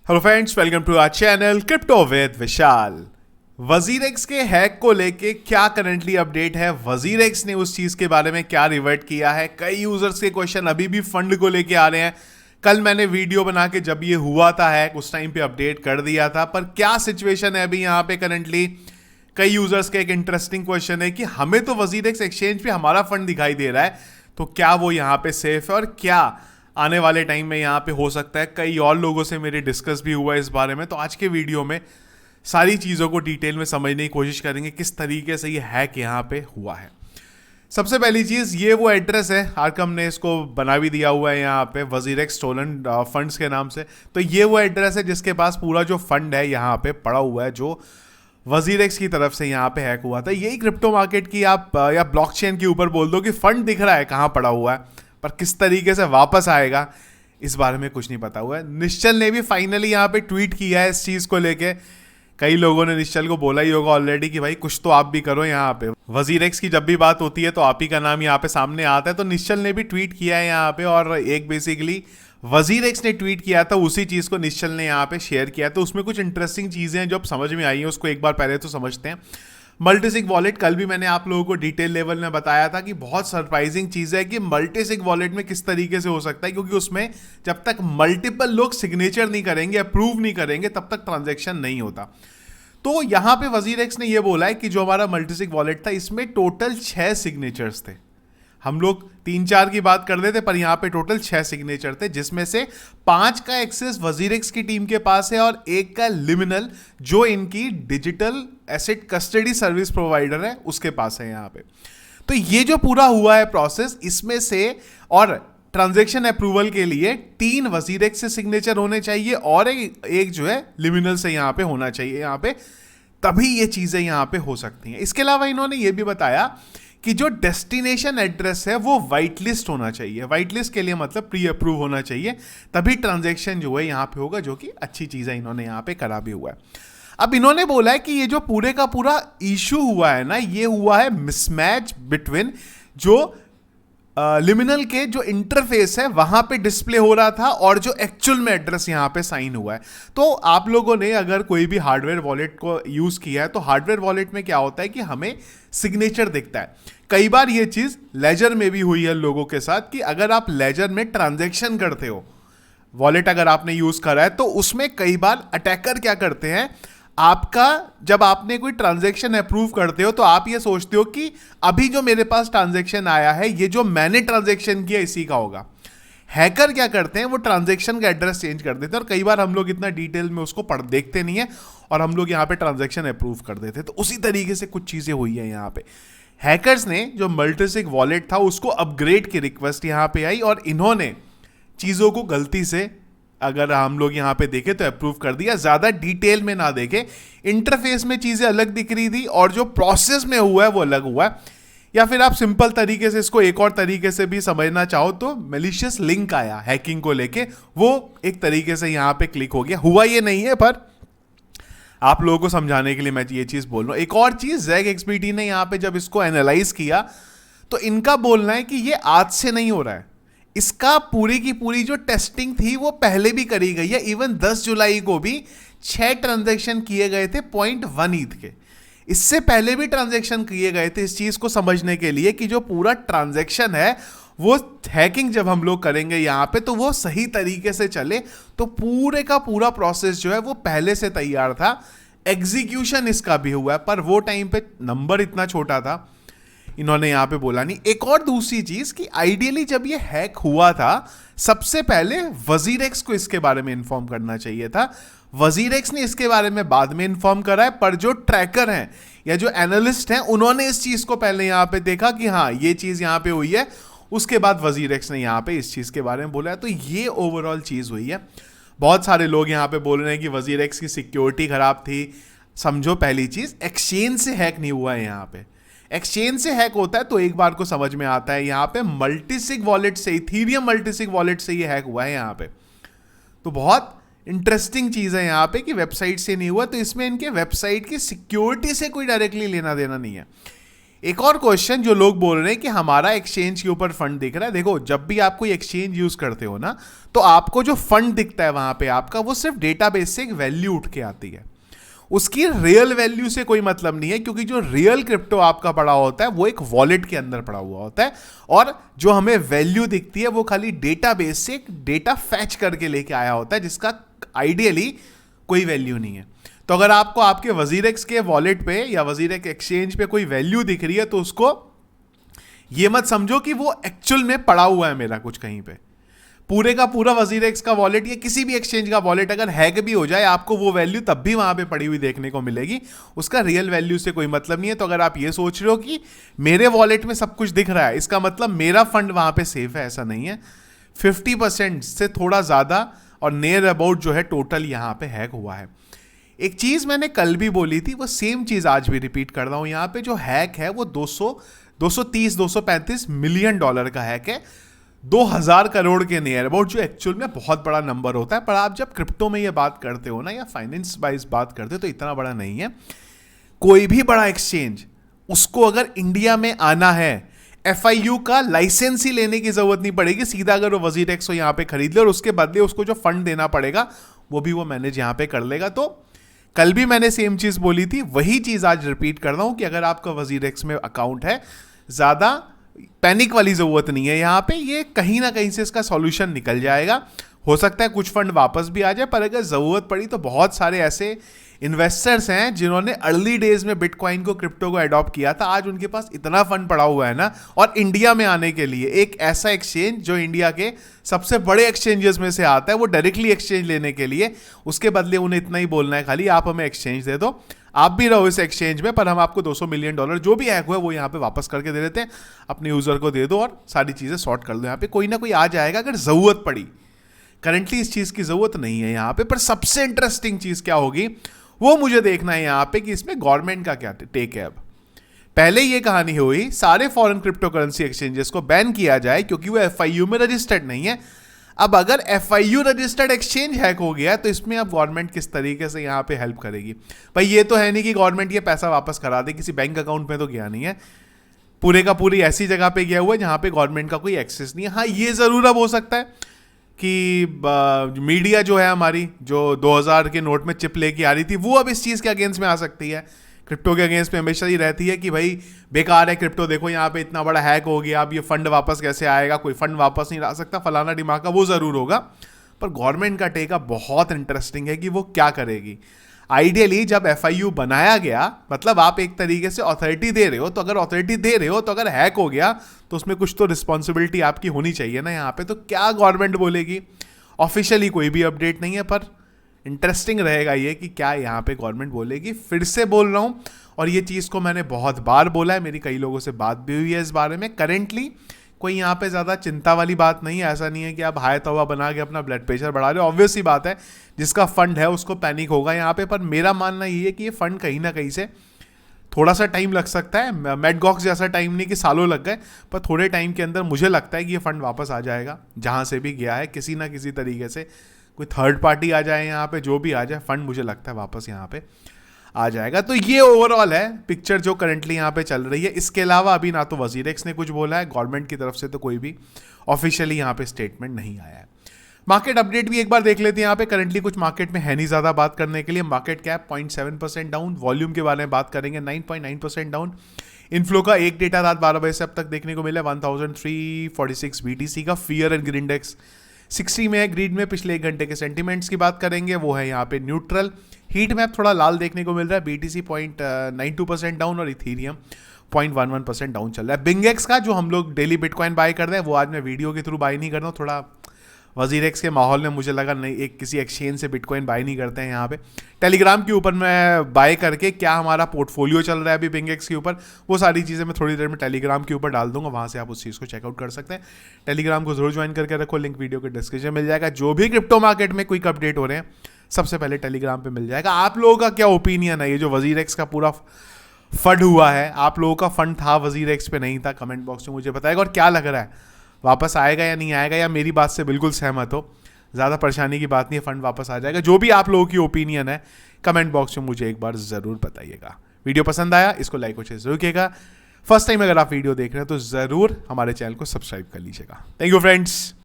Hello friends, welcome to our channel crypto with Vishal. WazirX के hack को लेके क्या करंटली अपडेट है, वजीरेक्स ने उस चीज के बारे में क्या रिवर्ट किया है। कई यूजर्स के क्वेश्चन अभी भी फंड को लेके आ रहे हैं। कल मैंने वीडियो बना के जब ये हुआ था हैक उस टाइम पे अपडेट कर दिया था, पर क्या सिचुएशन है अभी यहाँ पे करंटली। कई यूजर्स का एक इंटरेस्टिंग क्वेश्चन है कि हमें तो वजीरेक्स एक्सचेंज पे हमारा फंड दिखाई दे रहा है, तो क्या वो यहाँ पे सेफ है और क्या आने वाले टाइम में यहाँ पे हो सकता है। कई और लोगों से मेरे डिस्कस भी हुआ इस बारे में, तो आज के वीडियो में सारी चीज़ों को डिटेल में समझने की कोशिश करेंगे किस तरीके से ये हैक यहाँ पे हुआ है। सबसे पहली चीज़, ये वो एड्रेस है, आर्कम ने इसको बना भी दिया हुआ है यहाँ पे वजीरेक्स स्टोलन फंड्स के नाम से। तो ये वो एड्रेस है जिसके पास पूरा जो फंड है यहाँ पे पड़ा हुआ है, जो वजीरेक्स की तरफ से यहाँ पे हैक हुआ था। यही क्रिप्टो मार्केट की आप या ब्लॉकचेन के ऊपर बोल दो कि फंड दिख रहा है कहाँ पड़ा हुआ है, पर किस तरीके से वापस आएगा इस बारे में कुछ नहीं पता हुआ है। निश्चल ने भी फाइनली यहाँ पे ट्वीट किया है इस चीज़ को लेके। कई लोगों ने निश्चल को बोला ही होगा ऑलरेडी कि भाई कुछ तो आप भी करो यहाँ पे। वजीरेक्स की जब भी बात होती है तो आप ही का नाम यहाँ पे सामने आता है, तो निश्चल ने भी ट्वीट किया है यहाँ पे, और एक बेसिकली वजीरेक्स ने ट्वीट किया था उसी चीज़ को निश्चल ने यहाँ पे शेयर किया। तो उसमें कुछ इंटरेस्टिंग चीज़ें हैं जो अब समझ में आई हैं, उसको एक बार पहले तो समझते हैं। मल्टीसिग वॉलेट, कल भी मैंने आप लोगों को डिटेल लेवल में बताया था कि बहुत सरप्राइजिंग चीज़ है कि मल्टीसिग वॉलेट में किस तरीके से हो सकता है, क्योंकि उसमें जब तक मल्टीपल लोग सिग्नेचर नहीं करेंगे, अप्रूव नहीं करेंगे, तब तक ट्रांजैक्शन नहीं होता। तो यहाँ पे वजीरेक्स ने ये बोला है कि जो हमारा मल्टीसिग वॉलेट था इसमें टोटल 6 सिग्नेचर्स थे। हम लोग 3-4 की बात कर रहे थे, पर यहाँ पे टोटल 6 सिग्नेचर थे, जिसमें से 5 का एक्सेस वजीरेक्स की टीम के पास है और 1 का लिमिनल, जो इनकी digital asset custody service provider है, उसके पास है यहाँ पे। तो ये जो पूरा हुआ है प्रोसेस, इसमें से और ट्रांजैक्शन अप्रूवल के लिए 3 वजीरेक्स से सिग्नेचर होने चाहिए और एक जो है लिमिनल से यहाँ पे होना चाहिए यहाँ पे, तभी ये चीज़ें यहाँ पे हो सकती हैं। इसके अलावा इन्होंने ये भी बताया कि जो डेस्टिनेशन एड्रेस है वो वाइट लिस्ट होना चाहिए। वाइट लिस्ट के लिए मतलब प्री अप्रूव होना चाहिए, तभी ट्रांजैक्शन जो है यहाँ पे होगा, जो कि अच्छी चीज़ है, इन्होंने यहाँ पे करा भी हुआ है। अब इन्होंने बोला है कि ये जो पूरे का पूरा इशू हुआ है ना, ये हुआ है मिसमैच बिटवीन जो लिमिनल के जो इंटरफेस है वहां पे डिस्प्ले हो रहा था और जो एक्चुअल में एड्रेस यहां पे साइन हुआ है। तो आप लोगों ने अगर कोई भी हार्डवेयर वॉलेट को यूज किया है, तो हार्डवेयर वॉलेट में क्या होता है कि हमें सिग्नेचर दिखता है। कई बार ये चीज लेजर में भी हुई है लोगों के साथ कि अगर आप लेजर में ट्रांजैक्शन करते हो, वॉलेट अगर आपने यूज करा है, तो उसमें कई बार अटैकर क्या करते हैं, आपका जब आपने कोई ट्रांजैक्शन अप्रूव करते हो तो आप ये सोचते हो कि अभी जो मेरे पास ट्रांजैक्शन आया है, ये जो मैंने ट्रांजैक्शन किया इसी का होगा। हैकर क्या करते हैं, वो ट्रांजैक्शन का एड्रेस चेंज कर देते हैं, और कई बार हम लोग इतना डिटेल में उसको पढ़ देखते नहीं है और हम लोग यहाँ पे ट्रांजैक्शन अप्रूव कर देते हैं। तो उसी तरीके से कुछ चीज़ें हुई है यहाँ पे। हैकर्स ने जो मल्टीसिग वॉलेट था उसको अपग्रेड की रिक्वेस्ट यहाँ पे आई, और इन्होंने चीज़ों को गलती से, अगर हम लोग यहाँ पे देखें तो अप्रूव कर दिया। ज़्यादा डिटेल में ना देखें, इंटरफेस में चीज़ें अलग दिख रही थी और जो प्रोसेस में हुआ है वो अलग हुआ है। या फिर आप सिंपल तरीके से इसको एक और तरीके से भी समझना चाहो तो मैलिशियस लिंक आया हैकिंग को लेके, वो एक तरीके से यहाँ पे क्लिक हो गया। हुआ ये नहीं है, पर आप लोगों को समझाने के लिए मैं ये चीज़ बोल रहा हूँ। एक और चीज़, ZechXBT ने यहाँ पे जब इसको एनालाइज किया तो इनका बोलना है कि ये आज से नहीं हो रहा है, इसका पूरी की पूरी जो टेस्टिंग थी वो पहले भी करी गई है। इवन 10 जुलाई को भी 6 ट्रांजैक्शन किए गए थे 0.1 ईथ के। इससे पहले भी ट्रांजैक्शन किए गए थे इस चीज़ को समझने के लिए कि जो पूरा ट्रांजैक्शन है वो हैकिंग जब हम लोग करेंगे यहाँ पे तो वो सही तरीके से चले। तो पूरे का पूरा प्रोसेस जो है वो पहले से तैयार था। एग्जीक्यूशन इसका भी हुआ है, पर वो टाइम पे नंबर इतना छोटा था, इन्होंने यहाँ पे बोला नहीं। एक और दूसरी चीज कि आइडियली जब ये हैक हुआ था, सबसे पहले वजीरेक्स को इसके बारे में इन्फॉर्म करना चाहिए था। वजीरेक्स ने इसके बारे में बाद में इन्फॉर्म करा है, पर जो ट्रैकर हैं या जो एनालिस्ट हैं उन्होंने इस चीज को पहले यहाँ पे देखा कि हाँ ये चीज यहाँ पे हुई है, उसके बाद वजीरेक्स ने यहाँ पे इस चीज के बारे में बोला है। तो ये ओवरऑल चीज हुई है। बहुत सारे लोग यहाँ पे बोल रहे हैं कि वजीरेक्स की सिक्योरिटी खराब थी। समझो पहली चीज, एक्सचेंज से हैक नहीं हुआ है यहाँ पे। एक्सचेंज से हैक होता है तो एक बार को समझ में आता है, यहाँ पे मल्टीसिग वॉलेट से, इथीरियम मल्टीसिग वॉलेट से ये हैक हुआ है यहाँ पे। तो बहुत इंटरेस्टिंग चीज़ है यहाँ पे कि वेबसाइट से नहीं हुआ, तो इसमें इनके वेबसाइट की सिक्योरिटी से कोई डायरेक्टली लेना देना नहीं है। एक और क्वेश्चन जो लोग बोल रहे हैं कि हमारा एक्सचेंज के ऊपर फंड दिख रहा है। देखो, जब भी आप कोई एक्सचेंज यूज करते हो ना, तो आपको जो फंड दिखता है वहां पे आपका, वो सिर्फ डेटाबेस से एक वैल्यू उठ के आती है, उसकी रियल वैल्यू से कोई मतलब नहीं है, क्योंकि जो रियल क्रिप्टो आपका पड़ा होता है वो एक वॉलेट के अंदर पड़ा हुआ होता है, और जो हमें वैल्यू दिखती है वो खाली डेटाबेस से एक डेटा फैच करके लेके आया होता है, जिसका आइडियली कोई वैल्यू नहीं है। तो अगर आपको आपके वजीरेक्स के वॉलेट पे या वजीरेक्स एक्सचेंज पे कोई वैल्यू दिख रही है, तो उसको ये मत समझो कि वो एक्चुअल में पड़ा हुआ है मेरा कुछ कहीं पे। पूरे का पूरा वजीरेक्स का वॉलेट या किसी भी एक्सचेंज का वॉलेट अगर हैक भी हो जाए, आपको वो वैल्यू तब भी वहां पे पड़ी हुई देखने को मिलेगी, उसका रियल वैल्यू से कोई मतलब नहीं है। तो अगर आप ये सोच रहे हो कि मेरे वॉलेट में सब कुछ दिख रहा है, इसका मतलब मेरा फंड वहां पे सेफ है, ऐसा नहीं है। 50% से थोड़ा ज्यादा और नियर अबाउट जो है टोटल यहां पे हैक हुआ है। एक चीज मैंने कल भी बोली थी, वो सेम चीज आज भी रिपीट कर रहा हूं। यहां पे जो हैक है वो 235 मिलियन डॉलर का हैक है, 2000 करोड़ के नियर अबाउट, जो एक्चुअल में बहुत बड़ा नंबर होता है। पर आप जब क्रिप्टो में ये बात करते हो ना, या फाइनेंस वाइज बात करते हो, तो इतना बड़ा नहीं है। कोई भी बड़ा एक्सचेंज, उसको अगर इंडिया में आना है, FIU का लाइसेंस ही लेने की जरूरत नहीं पड़ेगी, सीधा अगर वो वजीरेक्स को यहाँ पे खरीद ले और उसके बदले उसको जो फंड देना पड़ेगा वो भी वो मैनेज यहाँ पे कर लेगा। तो कल भी मैंने सेम चीज बोली थी, वही चीज आज रिपीट कर रहा हूं कि अगर आपका वजीरेक्स में अकाउंट है, ज्यादा पैनिक वाली जरूरत नहीं है। यहां पे ये कहीं ना कहीं से इसका सॉल्यूशन निकल जाएगा। हो सकता है कुछ फंड वापस भी आ जाए, पर अगर जरूरत पड़ी तो बहुत सारे ऐसे इन्वेस्टर्स हैं जिन्होंने अर्ली डेज में बिटकॉइन को, क्रिप्टो को अडॉप्ट किया था, आज उनके पास इतना फंड पड़ा हुआ है ना। और इंडिया में आने के लिए एक ऐसा एक्सचेंज जो इंडिया के सबसे बड़े एक्सचेंजेस में से आता है, वो डायरेक्टली एक्सचेंज लेने के लिए, उसके बदले उन्हें इतना ही बोलना है खाली, आप हमें एक्सचेंज दे दो, आप भी रहो इस एक्सचेंज में, पर हम आपको $200 मिलियन जो भी हैक हुआ है वो यहाँ पे वापस करके दे देते हैं, अपने यूजर को दे दो और सारी चीजें सॉर्ट कर दो। यहाँ पे कोई ना कोई आ जाएगा अगर जरूरत पड़ी। करंटली इस चीज की जरूरत नहीं है यहाँ पे। पर सबसे इंटरेस्टिंग चीज क्या होगी वो मुझे देखना है यहाँ पे, कि इसमें गवर्नमेंट का क्या टेक है। अब पहले ये कहानी हुई सारे फॉरेन क्रिप्टो करेंसी एक्सचेंजेस को बैन किया जाए क्योंकि वो FIU में रजिस्टर्ड नहीं है। अब अगर FIU रजिस्टर्ड एक्सचेंज हैक हो गया तो इसमें अब गवर्नमेंट किस तरीके से यहाँ पे हेल्प करेगी। भाई ये तो है नहीं कि गवर्नमेंट ये पैसा वापस करा दे, किसी बैंक अकाउंट में तो गया नहीं है, पूरे का पूरी ऐसी जगह पे गया हुआ है जहाँ पे गवर्नमेंट का कोई एक्सेस नहीं है। हाँ, ये जरूर अब हो सकता है कि मीडिया जो है हमारी, जो 2000 के नोट में चिप लेके आ रही थी, वो अब इस चीज़ के अगेंस्ट में आ सकती है। क्रिप्टो के अगेंस्ट में हमेशा ही रहती है कि भाई बेकार है क्रिप्टो, देखो यहाँ पे इतना बड़ा हैक हो गया, अब ये फंड वापस कैसे आएगा, कोई फंड वापस नहीं ला सकता, फलाना दिमाग का, वो ज़रूर होगा। पर गवर्नमेंट का टेक बहुत इंटरेस्टिंग है कि वो क्या करेगी। आइडियली जब FIU बनाया गया, मतलब आप एक तरीके से अथॉरिटी दे रहे हो, तो अगर अथॉरिटी दे रहे हो तो अगर हैक हो गया तो उसमें कुछ तो रिस्पॉन्सिबिलिटी आपकी होनी चाहिए ना यहाँ पे। तो क्या गवर्नमेंट बोलेगी, ऑफिशियली कोई भी अपडेट नहीं है, पर इंटरेस्टिंग रहेगा ये कि क्या यहाँ पे गवर्नमेंट बोलेगी। फिर से बोल रहा हूँ, और ये चीज़ को मैंने बहुत बार बोला है, मेरी कई लोगों से बात भी हुई है इस बारे में। करेंटली कोई यहाँ पे ज़्यादा चिंता वाली बात नहीं है। ऐसा नहीं है कि आप हाय तवा बना के अपना ब्लड प्रेशर बढ़ा रहे हो। ऑब्वियस ही बात है, जिसका फंड है उसको पैनिक होगा यहाँ पे। पर मेरा मानना ये है कि ये फंड कहीं ना कहीं से थोड़ा सा टाइम लग सकता है, मैडगॉक्स जैसा टाइम नहीं कि सालों लग गए, पर थोड़े टाइम के अंदर मुझे लगता है कि ये फंड वापस आ जाएगा जहाँ से भी गया है, किसी ना किसी तरीके से। कोई थर्ड पार्टी आ जाए यहाँ पे, जो भी आ जाए, फंड मुझे लगता है वापस यहाँ पे आ जाएगा। तो ये ओवरऑल है पिक्चर जो करंटली यहाँ पे चल रही है। इसके अलावा अभी ना तो वजीरेक्स ने कुछ बोला है, गवर्नमेंट की तरफ से तो कोई भी ऑफिशियली यहाँ पे स्टेटमेंट नहीं आया है। मार्केट अपडेट भी एक बार देख लेते हैं। यहाँ पे करंटली कुछ मार्केट में है नहीं ज़्यादा बात करने के लिए। मार्केट कैप 0.7% डाउन, वॉल्यूम के बारे में बात करेंगे 9.9% डाउन। इनफ्लो का एक डेटा रात 12 बजे से अब तक देखने को मिला 1346 BTC का। फियर एंड ग्रीड इंडेक्स 60 में है, ग्रीड में। पिछले 1 घंटे के सेंटिमेंट्स की बात करेंगे, वो है यहाँ पे न्यूट्रल। हीट मैप थोड़ा लाल देखने को मिल रहा है, BTC 0.92% डाउन और इथीरियम 0.11% डाउन चल रहा है। बिंगेक्स का जो हम लोग डेली बिटकॉइन बाय कर रहे हैं, वो आज मैं वीडियो के थ्रू बाय नहीं कर रहा हूँ। थोड़ा वजीरेक्स के माहौल में मुझे लगा नहीं, एक किसी एक्सचेंज से बिटकॉइन बाय नहीं करते हैं यहाँ पे। टेलीग्राम के ऊपर मैं बाय करके क्या हमारा पोर्टफोलियो चल रहा है अभी बिंगेक्स के ऊपर, वो सारी चीज़ें मैं थोड़ी देर में टेलीग्राम के ऊपर डाल दूंगा, वहाँ से आप उस चीज़ को चेकआउट कर सकते हैं। टेलीग्राम को जरूर ज्वाइन करके रखो, लिंक वीडियो के डिस्क्रिप्शन मिल जाएगा। जो भी क्रिप्टो मार्केट में क्विक अपडेट हो रहे हैं सबसे पहले टेलीग्राम पर मिल जाएगा। आप लोगों का क्या ओपिनियन है, ये जो वजीरेक्स का पूरा फंड हुआ है, आप लोगों का फंड था वजीरेक्स पे नहीं था, कमेंट बॉक्स में मुझे बताएगा। और क्या लग रहा है, वापस आएगा या नहीं आएगा, या मेरी बात से बिल्कुल सहमत हो, ज़्यादा परेशानी की बात नहीं है, फंड वापस आ जाएगा। जो भी आप लोगों की ओपिनियन है कमेंट बॉक्स में मुझे एक बार ज़रूर बताइएगा। वीडियो पसंद आया इसको लाइक और शेयर जरूर कीजिएगा। फर्स्ट टाइम अगर आप वीडियो देख रहे हैं तो ज़रूर हमारे चैनल को सब्सक्राइब कर लीजिएगा। Thank you friends.